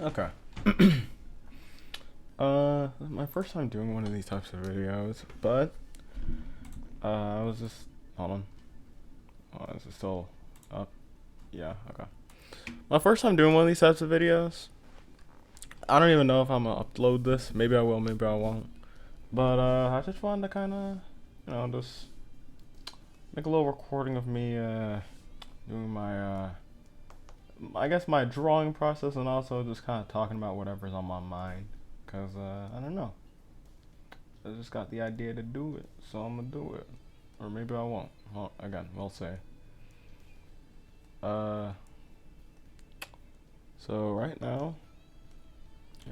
Okay. My first time doing one of these types of videos, but I was just hold on. Oh, is it still up? Yeah. Okay. My first time doing one of these types of videos. I don't even know if I'm gonna upload this. Maybe I will. Maybe I won't. But I just wanted to kind of, just make a little recording of me doing my I guess my drawing process, and also just kind of talking about whatever's on my mind. Cause I don't know. I just got the idea to do it, so I'm gonna do it, or maybe I won't. Well, again, we'll see. Uh, so right now,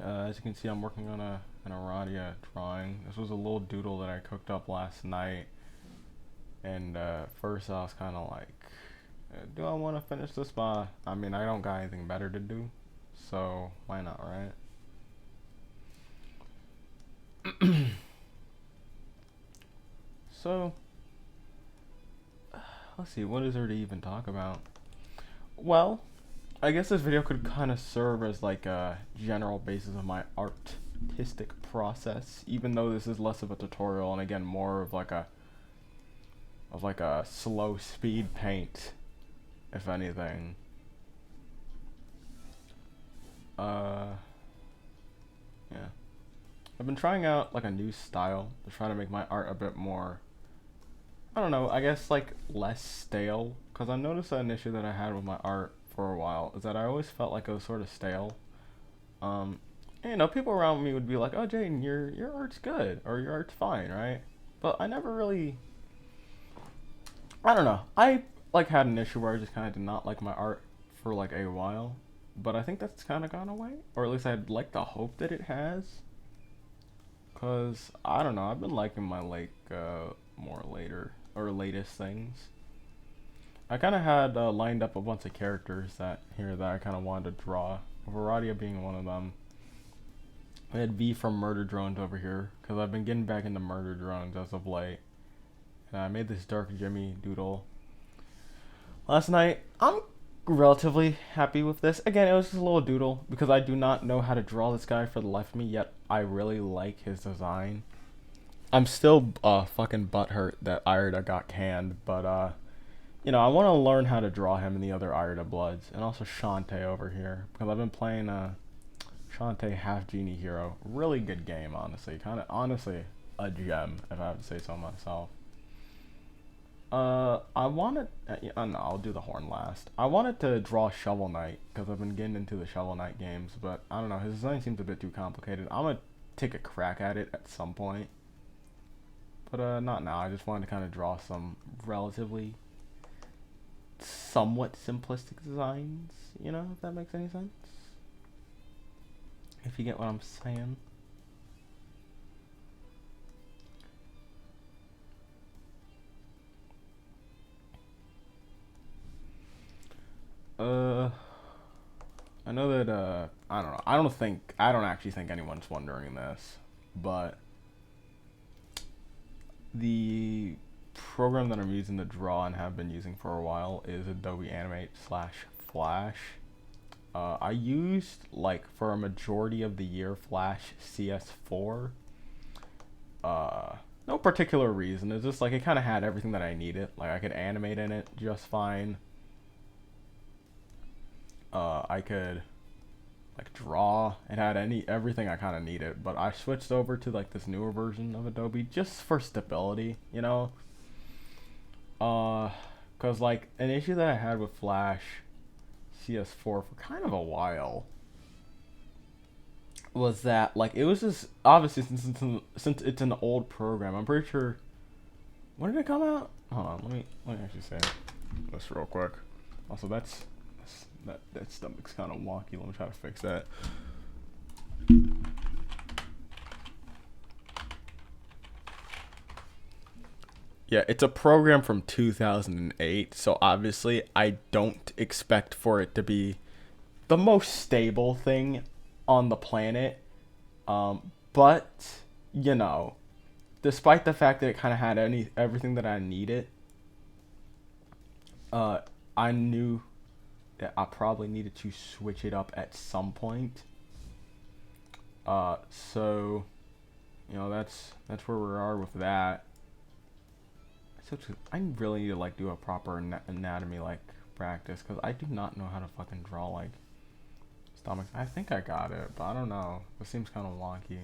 as you can see, I'm working on an Aradia drawing. This was a little doodle that I cooked up last night, and first I was kind of like, do I want to finish this by? I mean, I don't got anything better to do, so why not, right? So let's see, what is there to even talk about? Well, I guess this video could kind of serve as like a general basis of my artistic process, even though this is less of a tutorial and again more of like a slow speed paint, if anything. Uh, yeah. I've been trying out like a new style to try to make my art a bit more, I don't know, I guess like less stale. Cause I noticed that an issue that I had with my art for a while is that I always felt like it was sort of stale. Um, and, people around me would be like, "Oh, Jaden, your art's good or your art's fine, right?" But I never really, I don't know. I like had an issue where I just kind of did not like my art for like a while, but I think that's kind of gone away, or at least I'd like to hope that it has. Cause I don't know, I've been liking my like more later or latest things. I kind of had lined up a bunch of characters that I kind of wanted to draw. Varadia being one of them. I had V from Murder Drones over here because I've been getting back into Murder Drones as of late. And I made this Dark Jimmy doodle last night. I'm relatively happy with this. Again, it was just a little doodle because I do not know how to draw this guy for the life of me, yet I really like his design. I'm still fucking butthurt that Irida got canned, but I want to learn how to draw him in the other Irida Bloods, and also Shantae over here because I've been playing Shantae Half Genie Hero. Really good game, honestly. Kind of honestly a gem, if I have to say so myself. I wanted. No, I'll do the horn last. I wanted to draw Shovel Knight because I've been getting into the Shovel Knight games, but I don't know. His design seems a bit too complicated. I'm gonna take a crack at it at some point, but not now. I just wanted to kind of draw some relatively, somewhat simplistic designs. If that makes any sense. If you get what I'm saying. Uh, I know that I don't know. I don't actually think anyone's wondering this, but the program that I'm using to draw and have been using for a while is Adobe Animate slash Flash. I used like for a majority of the year Flash CS4. No particular reason. It's just like it kind of had everything that I needed. Like I could animate in it just fine. I could like draw. It had everything I kind of needed. But I switched over to like this newer version of Adobe just for stability. Cause like an issue that I had with Flash CS4 for kind of a while was that like it was just obviously since it's an old program. I'm pretty sure. When did it come out? Hold on, let me actually say this real quick. Also, that stomach's kind of wonky. Let me try to fix that. Yeah, it's a program from 2008, so obviously I don't expect for it to be the most stable thing on the planet. But despite the fact that it kind of had everything that I needed, uh, I knew that I probably needed to switch it up at some point. So you know, that's where we are with that. So I really need to like do a proper anatomy like practice, because I do not know how to fucking draw like stomachs. I think I got it, but I don't know. It seems kind of wonky.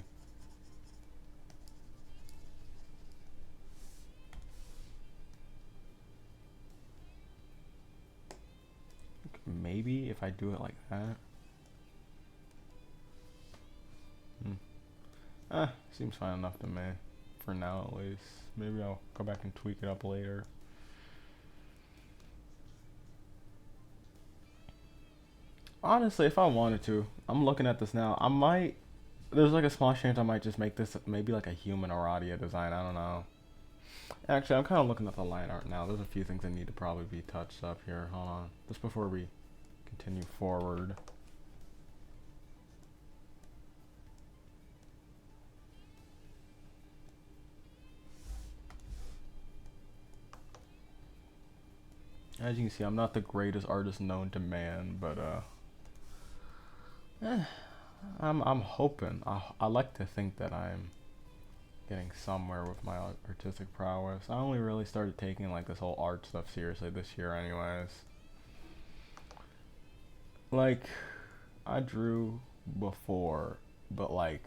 Maybe if I do it like that. Seems fine enough to me. For now at least. Maybe I'll go back and tweak it up later. Honestly, if I wanted to, I'm looking at this now. I might. There's like a small chance I might just make this maybe like a human Aradia design. I don't know. Actually, I'm kind of looking at the line art now. There's a few things that need to probably be touched up here. Hold on. Just before we continue forward. As you can see, I'm not the greatest artist known to man, but I'm hoping. I like to think that I'm getting somewhere with my artistic prowess. I only really started taking like this whole art stuff seriously this year, anyways. Like, I drew before, but like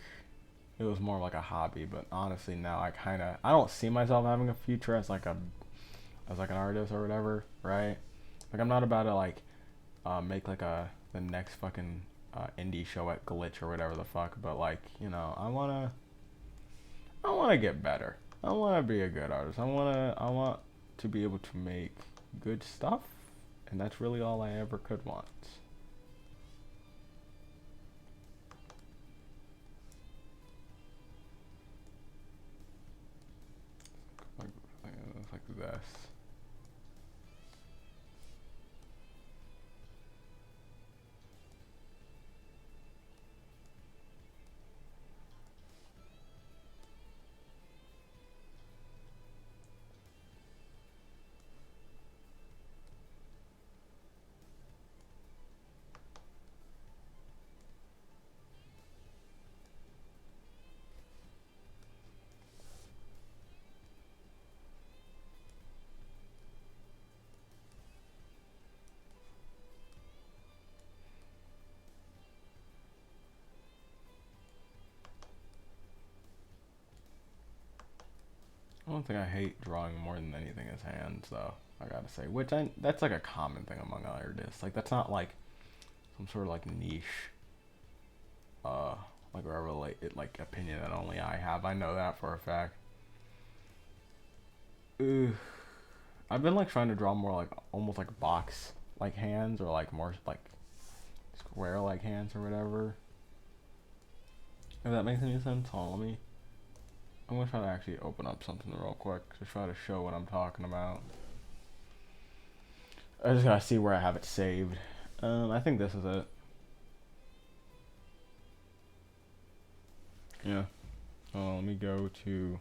it was more like a hobby. But honestly, now I don't see myself having a future as like an artist or whatever, right? Like, I'm not about to like make like the next fucking indie show at Glitch or whatever the fuck, but like, you know, I wanna get better. I wanna be a good artist. I want to be able to make good stuff, and that's really all I ever could want. Like this. I don't think I hate drawing more than anything is hands, though. I gotta say, that's like a common thing among artists. Like, that's not like some sort of like niche, like whatever like opinion that only I have. I know that for a fact. Ugh. I've been like trying to draw more like almost like box like hands, or like more like square like hands or whatever. If that makes any sense, hold on, I'm gonna try to actually open up something real quick to try to show what I'm talking about. I just gotta see where I have it saved. I think this is it. Yeah. Let me go to.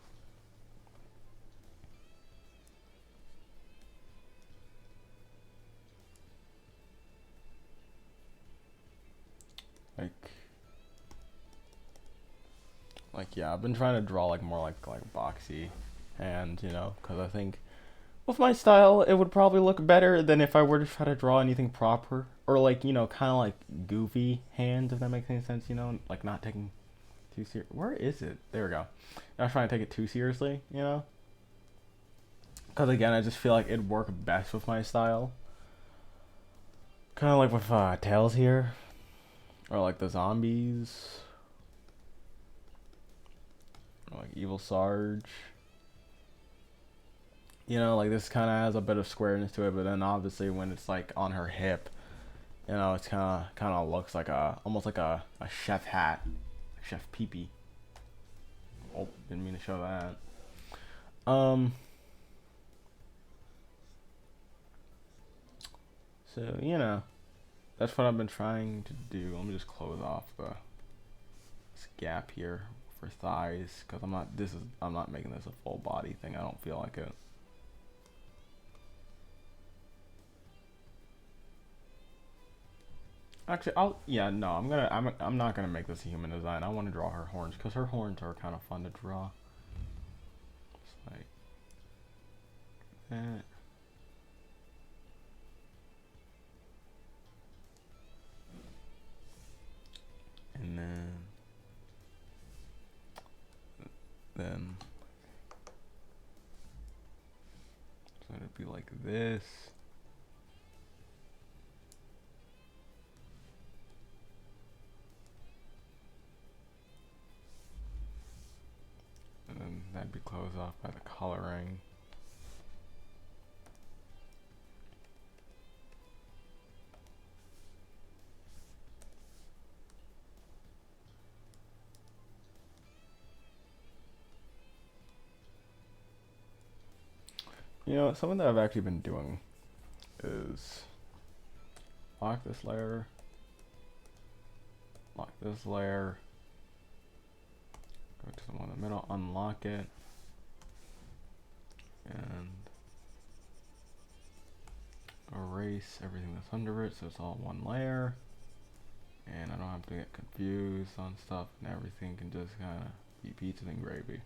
Like yeah, I've been trying to draw like more like boxy, and you know, because I think with my style it would probably look better than if I were to try to draw anything proper, or like, you know, kind of like goofy hands, if that makes any sense. You know, like not taking too serious. Where is it? There we go. Not trying to take it too seriously, you know. Because again, I just feel like it'd work best with my style. Kind of like with Tails here, or like the zombies. Like Evil Sarge. You know, like this kind of has a bit of squareness to it, but then obviously when it's like on her hip, you know, it's kind of looks like almost like a chef hat, chef peepee. Oh, didn't mean to show that. So you know, that's what I've been trying to do. Let me just close off this gap here for thighs, because I'm not making this a full body thing. I don't feel like it. Actually, no, I'm not gonna make this a human design. I want to draw her horns because her horns are kind of fun to draw. It's like that. And then so it'd be like this. And then that'd be closed off by the coloring. You know, something that I've actually been doing is lock this layer, lock this layer, go to the one in the middle, unlock it, and erase everything that's under it so it's all one layer, and I don't have to get confused on stuff, and everything can just kind of be pizza and gravy.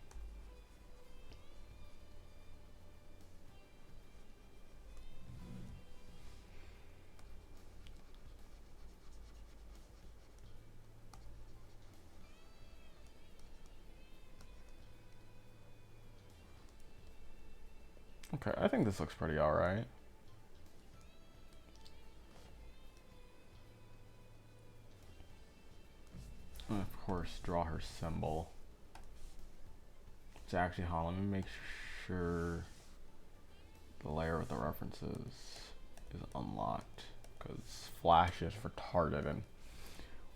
Okay, I think this looks pretty alright. And of course, draw her symbol. It's actually, let me make sure the layer with the references is unlocked, because Flash is retarded and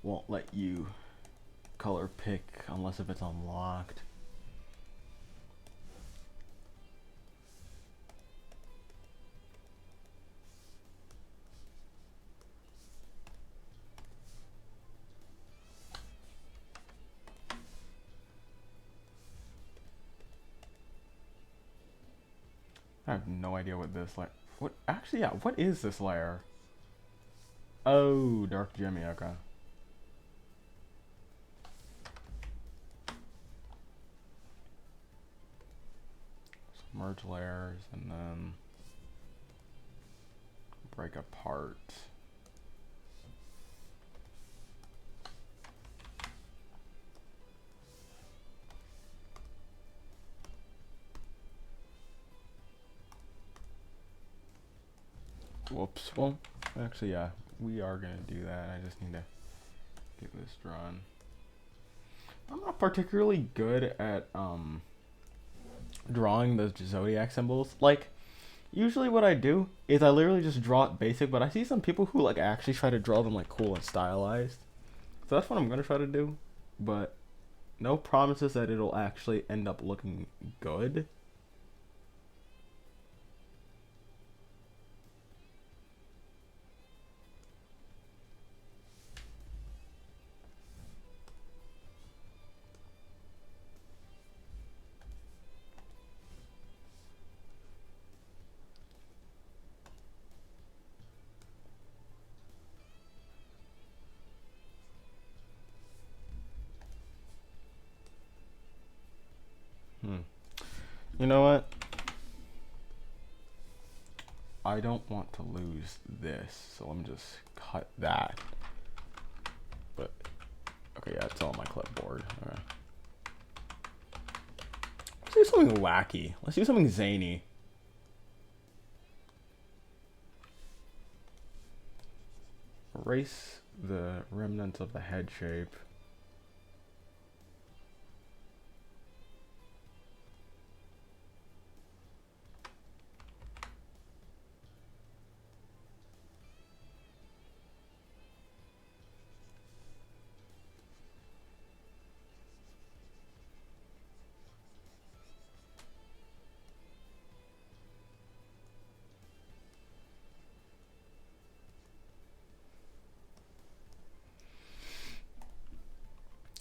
won't let you color pick unless if it's unlocked. I have no idea what this layer. What actually? Yeah. What is this layer? Oh, Dark Jimmy. Okay. So merge layers and then break apart. Whoops. Well, actually, yeah, we are gonna do that. I just need to get this drawn. I'm not particularly good at drawing the zodiac symbols. Like, usually what I do is I literally just draw it basic, but I see some people who like actually try to draw them like cool and stylized. So that's what I'm gonna try to do, but no promises that it'll actually end up looking good. You know what? I don't want to lose this, so let me just cut that. But, okay, yeah, it's on my clipboard. Alright. Let's do something wacky. Let's do something zany. Erase the remnants of the head shape.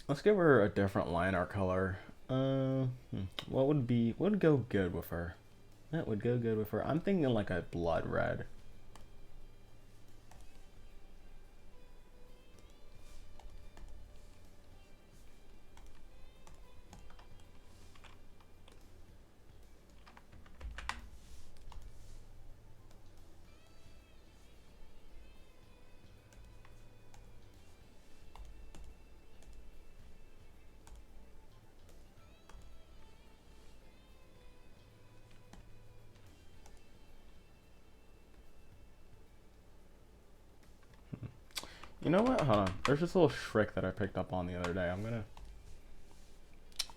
Let's give her a different line art color. What would go good with her? That would go good with her. I'm thinking like a blood red. You know what? Hold on. There's this little trick that I picked up on the other day.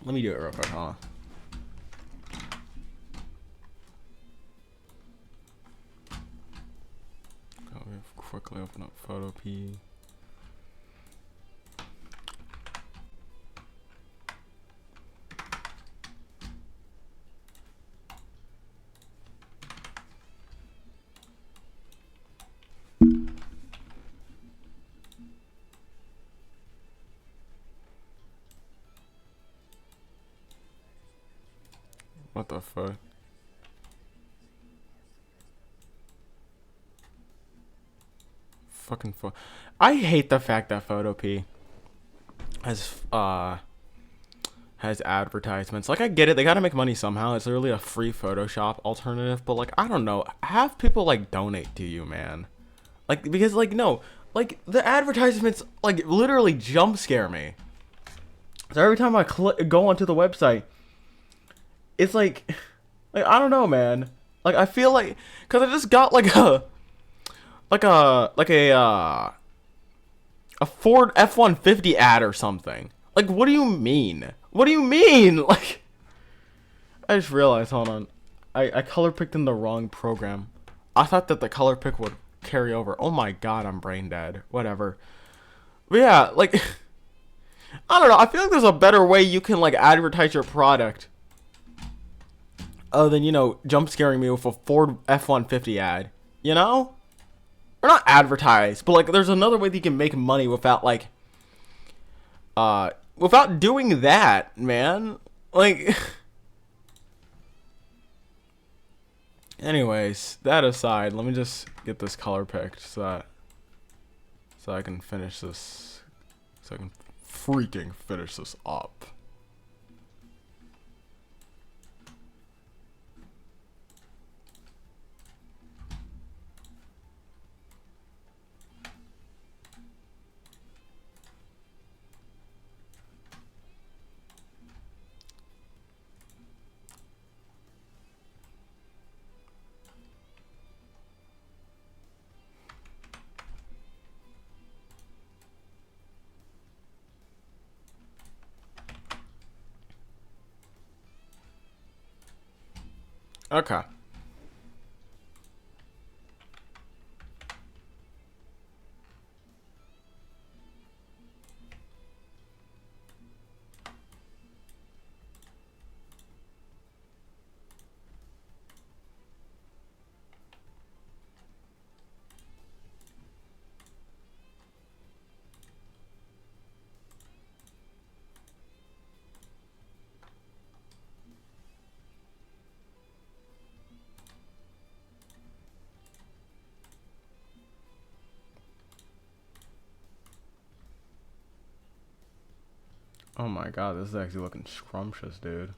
Let me do it real quick. Hold on. Quickly open up Photo P. What the fuck? Fucking I hate the fact that Photo P has advertisements. Like, I get it, they gotta make money somehow. It's literally a free Photoshop alternative, but like, I don't know, have people like donate to you, man. Like, because like, no, like the advertisements like literally jump scare me. So every time I go onto the website, it's like I don't know, man. Like, I feel like, cause I just got like a Ford F-150 ad or something. Like, what do you mean? What do you mean? Like, I just realized, hold on. I color picked in the wrong program. I thought that the color pick would carry over. Oh my god, I'm brain dead. Whatever. But yeah, like, I don't know. I feel like there's a better way you can, like, advertise your product other than, you know, jump scaring me with a Ford F-150 ad. You know? Or not advertise, but like, there's another way that you can make money without like, without doing that, man. Like, anyways, that aside, let me just get this color picked so I can finish this, so I can freaking finish this up. Okay. Oh my god, this is actually looking scrumptious, dude.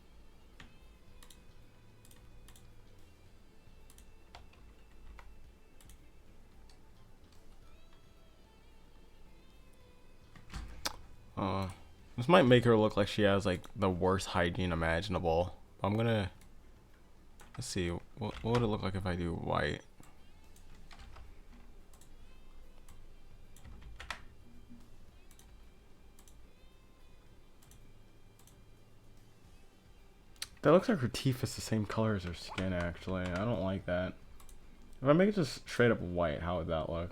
This might make her look like she has like the worst hygiene imaginable. I'm gonna, let's see, what would it look like if I do white? That looks like her teeth is the same color as her skin, actually. I don't like that. If I make it just straight up white, how would that look?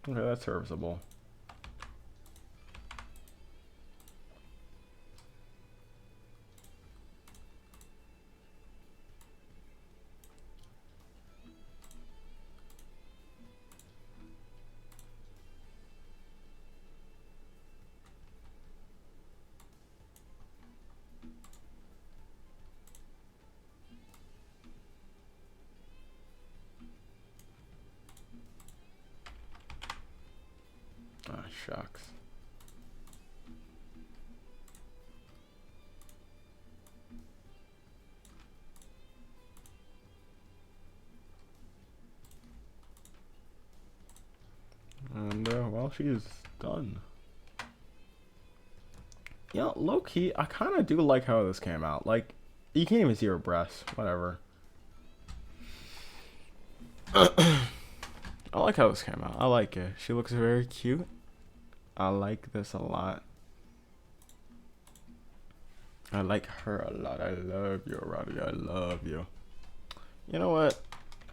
Okay, that's serviceable. Ah, shucks. And, well, she's done. You know, low-key, I kind of do like how this came out. Like, you can't even see her breasts. Whatever. I like how this came out. I like it. She looks very cute. I like this a lot. I like her a lot. I love you, Roddy. I love you. You know what?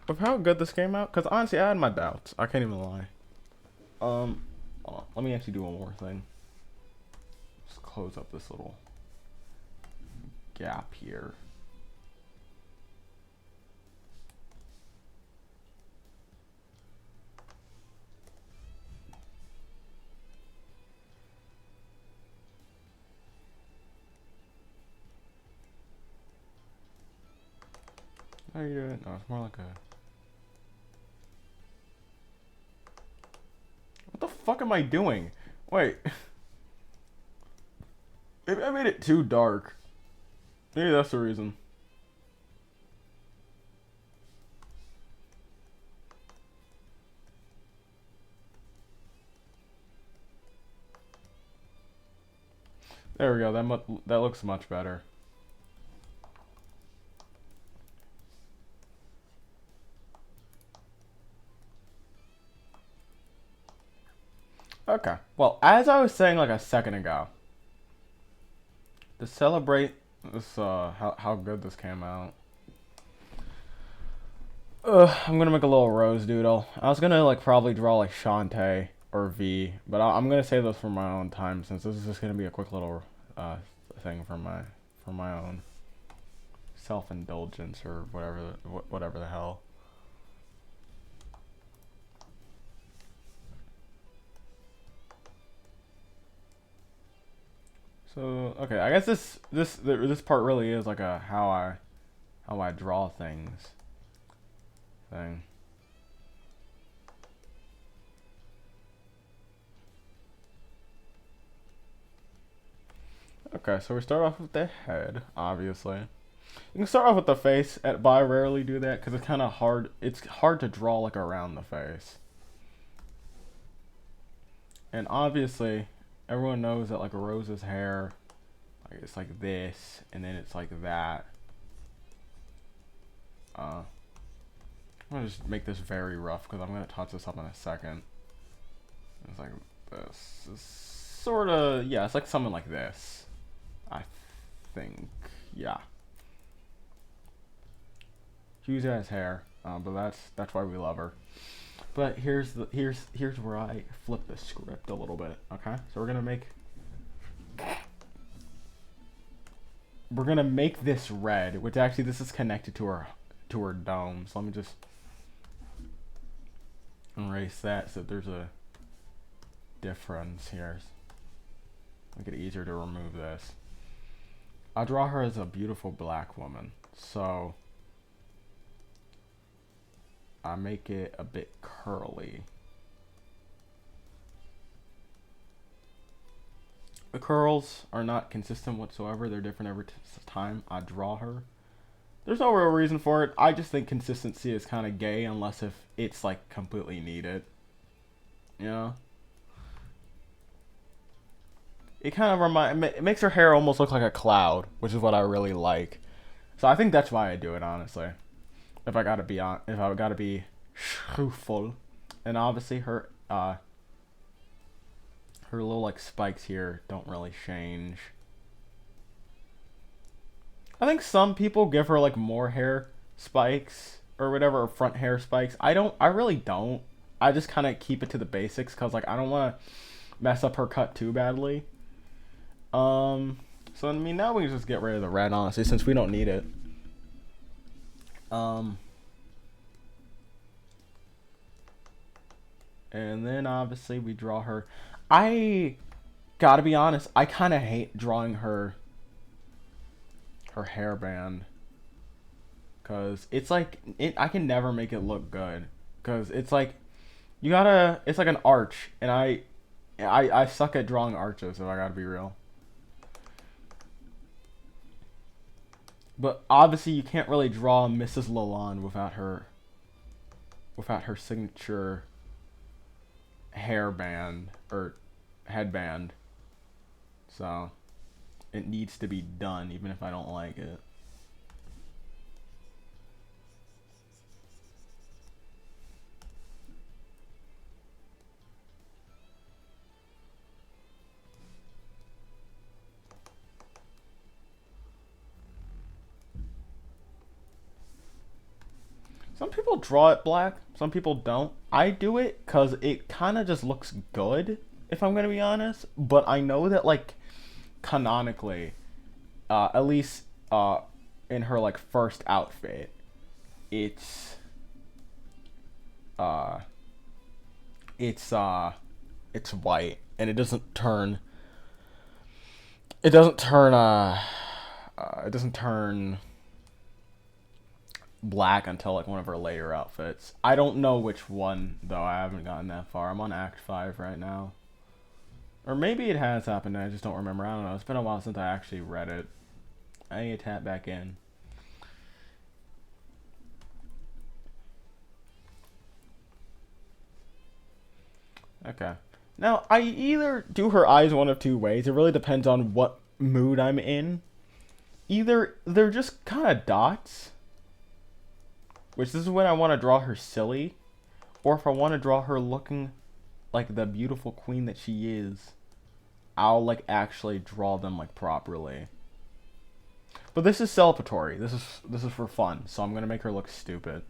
With how good this came out, because honestly, I had my doubts. I can't even lie. Hold on. Let me actually do one more thing. Just close up this little gap here. How you doing? No, it's more like a... What the fuck am I doing? Wait. Maybe I made it too dark. Maybe that's the reason. There we go. That looks much better. Okay. Well, as I was saying like a second ago, to celebrate this, how good this came out, I'm gonna make a little rose doodle. I was gonna like probably draw like Shantae or V, but I'm gonna save those for my own time since this is just gonna be a quick little thing for my own self-indulgence or whatever the hell. So okay, I guess this part really is like a how I draw things thing. Okay, so we start off with the head, obviously. You can start off with the face, but I rarely do that because it's kind of hard. It's hard to draw like around the face. And obviously, everyone knows that like Rose's hair, like it's like this, and then it's like that. I'm gonna just make this very rough because I'm gonna touch this up in a second. It's like this. It's sort of, yeah, it's like something like this. I think, yeah. Huge ass hair, but that's why we love her. But here's where I flip the script a little bit. Okay, so we're gonna make this red, which actually this is connected to her dome. So let me just erase that so there's a difference here. Make it easier to remove this. I draw her as a beautiful black woman, so I make it a bit curly. The curls are not consistent whatsoever. They're different every time I draw her. There's no real reason for it. I just think consistency is kind of gay unless if it's like completely needed. You know? It kind of it makes her hair almost look like a cloud, which is what I really like. So I think that's why I do it, honestly. If I gotta be truthful. And obviously her little like spikes here don't really change. I think some people give her like more hair spikes or whatever, or front hair spikes. I really don't. I just kind of keep it to the basics because like I don't want to mess up her cut too badly. So I mean now we can just get rid of the red, honestly, since we don't need it. And then obviously we draw her. I gotta be honest, I kind of hate drawing her hairband, cause it's like I can never make it look good, cause it's like it's like an arch, and I suck at drawing arches, if I gotta be real. But obviously you can't really draw Mrs. Lalonde without her signature hairband or headband. So it needs to be done even if I don't like it. Some people draw it black, some people don't. I do it because it kind of just looks good, if I'm gonna be honest. But I know that like canonically, at least in her like first outfit, it's uh it's uh it's white and it doesn't turn it doesn't turn it doesn't turn black until like one of her later outfits. I don't know which one though. I haven't gotten that far. I'm on Act 5 right now. Or maybe it has happened and I just don't remember. I don't know. It's been a while since I actually read it. I need to tap back in. Okay. Now, I either do her eyes one of two ways. It really depends on what mood I'm in. Either they're just kind of dots, which this is when I want to draw her silly, or if I want to draw her looking like the beautiful queen that she is, I'll like actually draw them like properly. But this is celebratory. This is for fun, so I'm gonna make her look stupid.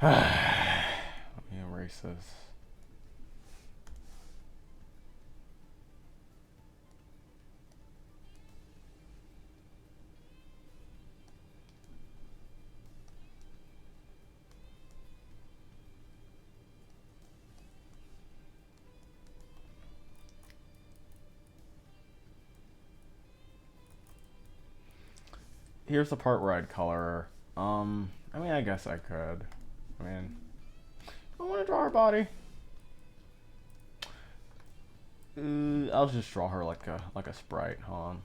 Let me erase this. Here's the part where I'd color her. I mean, I guess I could. I mean, I want to draw her body. I'll just draw her like a sprite. Hold on.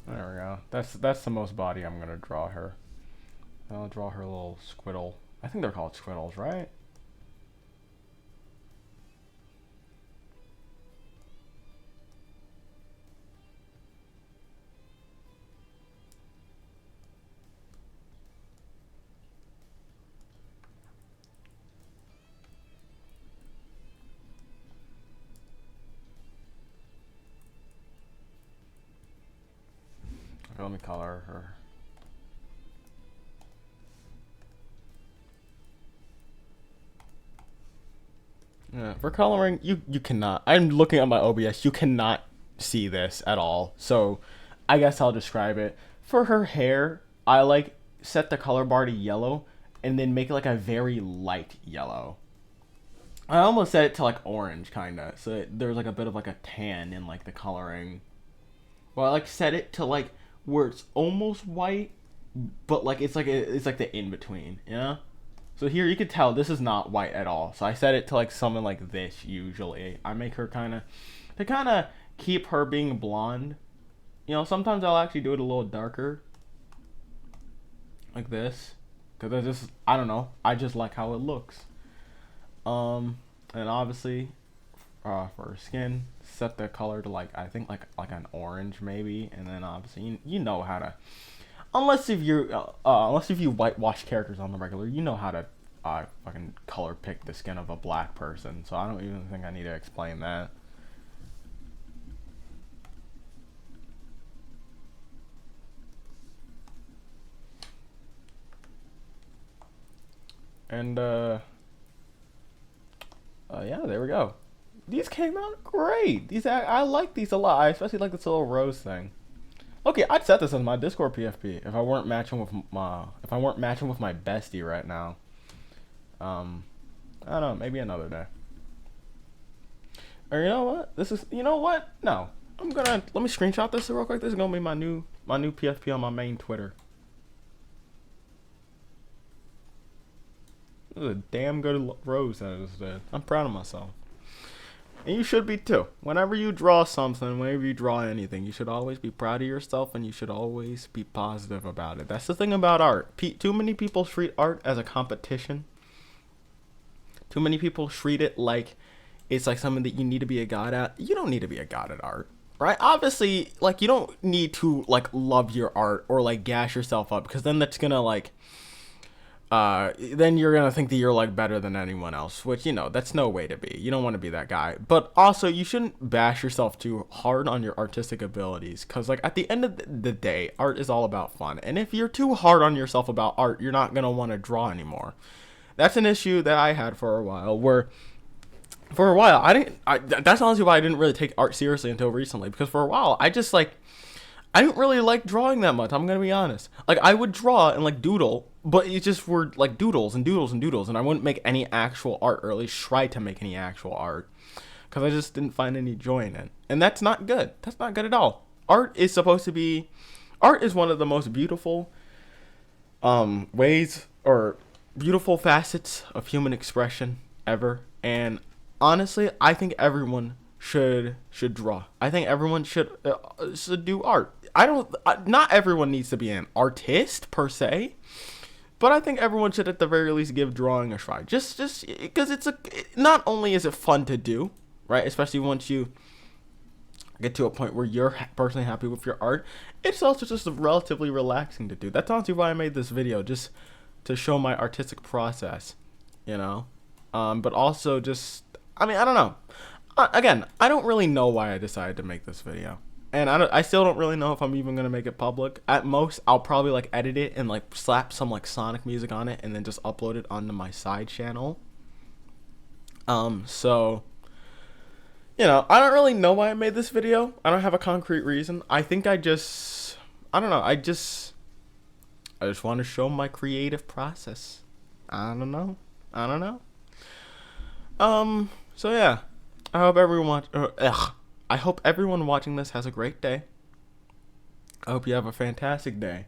There we go. That's the most body I'm gonna draw her. I'll draw her little squiddle. I think they're called squiddles, right? Okay, let me color her. Yeah, for coloring, you cannot. I'm looking at my OBS. You cannot see this at all. So, I guess I'll describe it. For her hair, I like set the color bar to yellow and then make it like a very light yellow. I almost set it to like orange kinda. So there's like a bit of like a tan in like the coloring. Well, I like set it to like where it's almost white, but like it's like the in between, you know? So here you can tell this is not white at all. So I set it to like something like this usually. I make her to kind of keep her being blonde. You know, sometimes I'll actually do it a little darker. Like this. Because I don't know. I just like how it looks. And obviously, for her skin, set the color to like, I think like an orange maybe. And then obviously, you know how to, unless if you whitewash characters on the regular, you know how to fucking color pick the skin of a black person. So I don't even think I need to explain that. And yeah, there we go. These came out great. I like these a lot. I especially like this little rose thing. Okay, I'd set this as my Discord PFP if I weren't matching with my bestie right now. I don't know, maybe another day. Or you know what? You know what? No. Let me screenshot this real quick. This is gonna be my new PFP on my main Twitter. This is a damn good rose that I just did. I'm proud of myself. And you should be too. Whenever you draw something, whenever you draw anything, you should always be proud of yourself and you should always be positive about it. That's the thing about art. Too many people treat art as a competition. Too many people treat it like it's like something that you need to be a god at. You don't need to be a god at art, right? Obviously, like you don't need to like love your art or like gas yourself up, because then that's gonna like then you're gonna think that you're like better than anyone else, which, you know, that's no way to be. You don't want to be that guy. But also, you shouldn't bash yourself too hard on your artistic abilities, because like at the end of the day, art is all about fun. And if you're too hard on yourself about art, you're not gonna want to draw anymore. That's an issue that I had for a while, where for a while that's honestly why I didn't really take art seriously until recently, because for a while I didn't really like drawing that much. I'm gonna be honest. Like, I would draw and like doodle, but it just were like doodles and doodles and doodles, and I wouldn't make any actual art, or at least try to make any actual art, because I just didn't find any joy in it. And that's not good. That's not good at all. Art is one of the most beautiful ways, or beautiful facets of human expression ever. And honestly, I think everyone should draw. I think everyone should do art. Not everyone needs to be an artist per se, but I think everyone should at the very least give drawing a try. Just because not only is it fun to do, right? Especially once you get to a point where you're personally happy with your art, it's also just relatively relaxing to do. That's honestly why I made this video, just to show my artistic process, you know. But also just, I don't know. Again, I don't really know why I decided to make this video. And I still don't really know if I'm even going to make it public. At most, I'll probably like edit it and like slap some like Sonic music on it and then just upload it onto my side channel. So, you know, I don't really know why I made this video. I don't have a concrete reason. I think I don't know. I just want to show my creative process. I don't know. So yeah, I hope everyone watching this has a great day. I hope you have a fantastic day.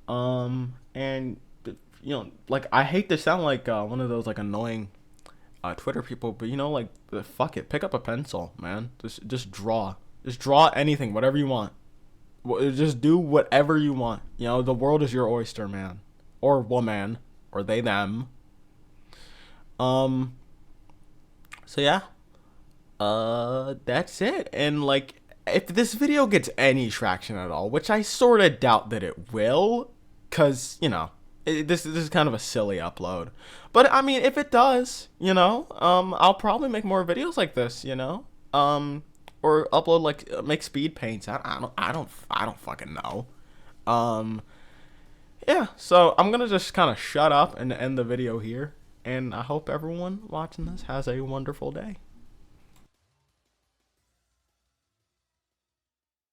And you know, like, I hate to sound like one of those like annoying Twitter people, but you know, like, fuck it, pick up a pencil, man. Just draw. Just draw anything, whatever you want. Just do whatever you want. You know, the world is your oyster, man, or woman, or they them. So yeah, that's it. And like, if this video gets any traction at all, which I sort of doubt that it will, cause you know, this is kind of a silly upload. But I mean, if it does, you know, I'll probably make more videos like this, you know, or upload like make speed paints. I don't fucking know. Yeah. So I'm gonna just kind of shut up and end the video here. And I hope everyone watching this has a wonderful day.